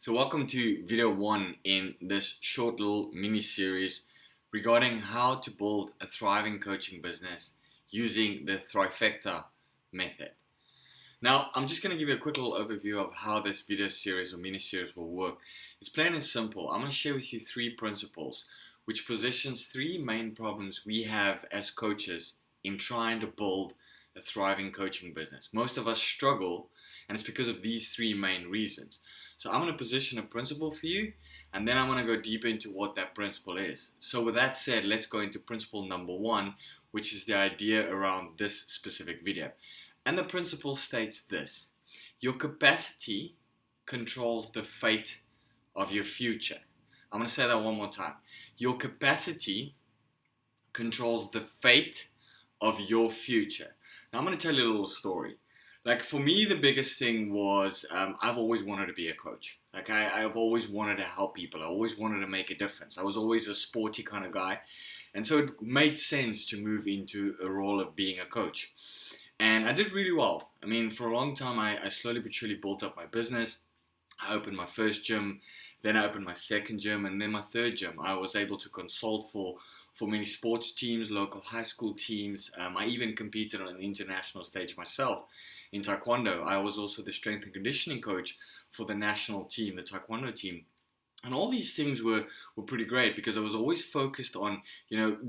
So welcome to video 1 in this short little mini series regarding how to build a thriving coaching business using the Thrivecta method. Now I'm just going to give you a quick little overview of how this video series or mini series will work. It's plain and simple. I'm going to share with you 3 principles which positions 3 main problems we have as coaches in trying to build a thriving coaching business. Most of us struggle, and it's because of these 3 main reasons. So I'm going to position a principle for you, and then I'm going to go deeper into what that principle is. So with that said, let's go into principle number 1, which is the idea around this specific video. And the principle states this: your capacity controls the fate of your future. I'm going to say that one more time. Your capacity controls the fate of your future. Now I'm going to tell you a little story. Like for me, the biggest thing was I've always wanted to be a coach. Like I've always wanted to help people. I always wanted to make a difference. I was always a sporty kind of guy. And so it made sense to move into a role of being a coach. And I did really well. I mean, for a long time, I slowly but surely built up my business. I opened my first gym, then I opened my second gym, and then my third gym. I was able to consult for many sports teams, local high school teams. I even competed on an international stage myself in Taekwondo. I was also the strength and conditioning coach for the national team, the Taekwondo team. And all these things were pretty great because I was always focused on,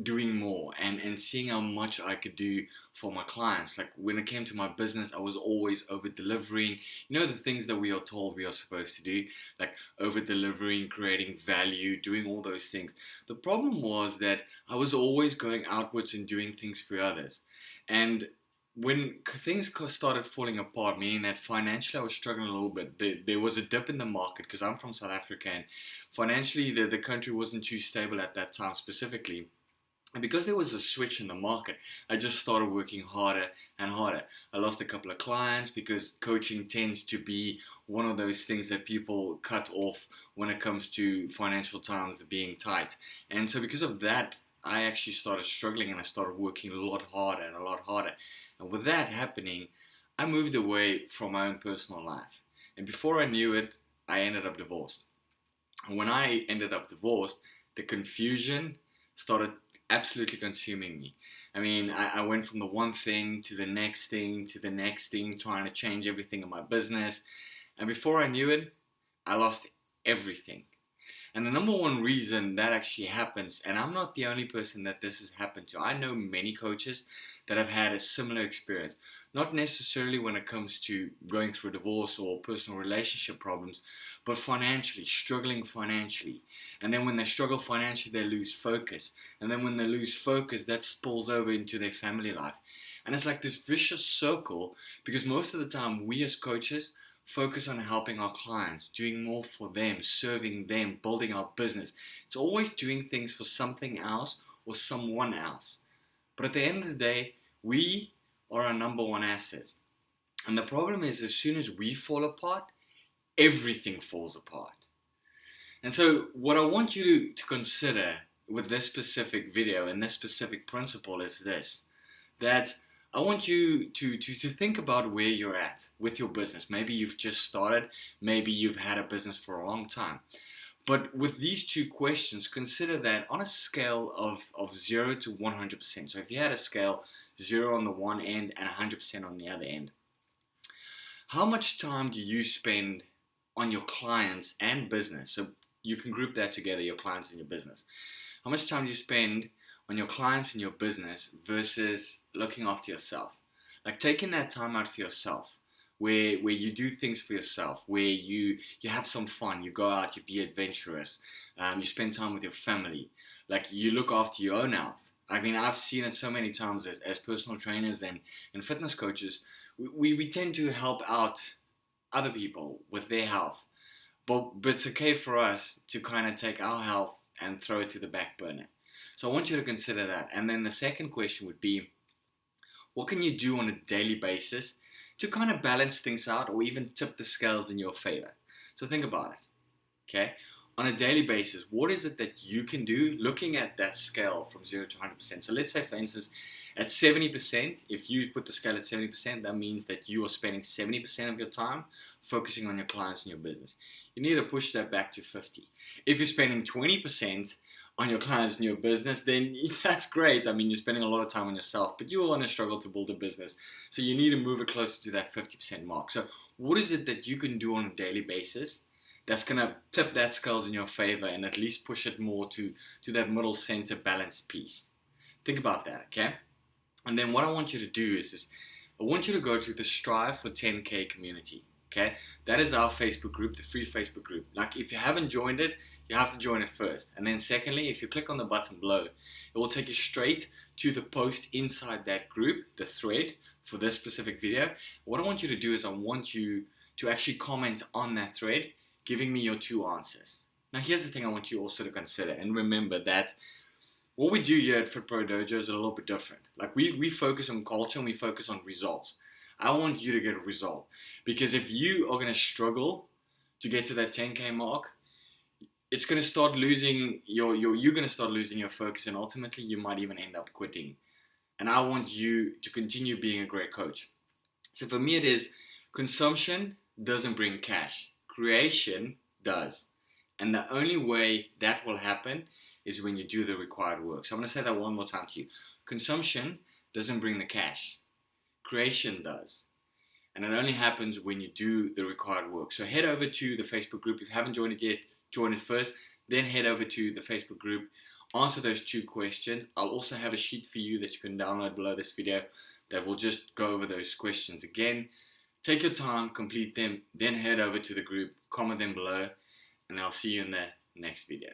doing more and seeing how much I could do for my clients. Like when it came to my business, I was always over-delivering. The things that we are told we are supposed to do, like over-delivering, creating value, doing all those things. The problem was that I was always going outwards and doing things for others. And when things started falling apart, meaning that financially I was struggling a little bit, there was a dip in the market because I'm from South Africa, and financially the country wasn't too stable at that time specifically. And because there was a switch in the market, I just started working harder and harder. I lost a couple of clients because coaching tends to be one of those things that people cut off when it comes to financial times being tight. And so because of that, I actually started struggling and I started working a lot harder and a lot harder. And with that happening, I moved away from my own personal life. And before I knew it, I ended up divorced. And when I ended up divorced, the confusion started absolutely consuming me. I mean, I went from the one thing to the next thing to the next thing, trying to change everything in my business. And before I knew it, I lost everything. And the number one reason that actually happens, and I'm not the only person that this has happened to. I know many coaches that have had a similar experience. Not necessarily when it comes to going through a divorce or personal relationship problems, but financially, struggling financially. And then when they struggle financially, they lose focus. And then when they lose focus, that spills over into their family life. And it's like this vicious circle, because most of the time we as coaches focus on helping our clients, doing more for them, serving them, building our business. It's always doing things for something else or someone else. But at the end of the day, we are our number one asset. And the problem is, as soon as we fall apart, everything falls apart. And so what I want you to consider with this specific video and this specific principle is this: that I want you to think about where you're at with your business. Maybe you've just started, maybe you've had a business for a long time. But with these 2 questions, consider that on a scale of 0 to 100%. So if you had a scale, 0 on the one end and 100% on the other end, how much time do you spend on your clients and business? So you can group that together, your clients and your business. How much time do you spend on your clients and your business versus looking after yourself? Like taking that time out for yourself, where you do things for yourself, where you have some fun, you go out, you be adventurous, you spend time with your family, like you look after your own health. I mean, I've seen it so many times as personal trainers and fitness coaches. We tend to help out other people with their health, but it's okay for us to kind of take our health and throw it to the back burner. So I want you to consider that. And then the second question would be, what can you do on a daily basis to kind of balance things out or even tip the scales in your favor? So think about it, okay? on a daily basis, what is it that you can do looking at that scale from 0 to 100%? So let's say, for instance, at 70%, if you put the scale at 70%, that means that you are spending 70% of your time focusing on your clients and your business. You need to push that back to 50. If you're spending 20% on your clients and your business, then that's great. I mean, you're spending a lot of time on yourself, but you will want to struggle to build a business. So you need to move it closer to that 50% mark. So what is it that you can do on a daily basis that's going to tip that scales in your favor and at least push it more to that middle center balanced piece? Think about that, okay? And then what I want you to do is I want you to go to the Strive for 10K community, okay? That is our Facebook group, the free Facebook group. Like, if you haven't joined it, you have to join it first. And then secondly, if you click on the button below, it will take you straight to the post inside that group, the thread for this specific video. What I want you to do is I want you to actually comment on that thread, giving me your 2 answers. Now, here's the thing I want you also to consider, and remember that what we do here at Fit Pro Dojo is a little bit different. Like, we focus on culture and we focus on results. I want you to get a result, because if you are going to struggle to get to that 10K mark, it's going to start losing you're going to start losing your focus, and ultimately you might even end up quitting. And I want you to continue being a great coach. So for me, it is consumption doesn't bring cash. Creation does. And the only way that will happen is when you do the required work. So I'm going to say that one more time to you. Consumption doesn't bring the cash. Creation does. And it only happens when you do the required work. So head over to the Facebook group. If you haven't joined it yet, join it first. Then head over to the Facebook group. Answer those 2 questions. I'll also have a sheet for you that you can download below this video that will just go over those questions again. Take your time, complete them, then head over to the group, comment them below, and I'll see you in the next video.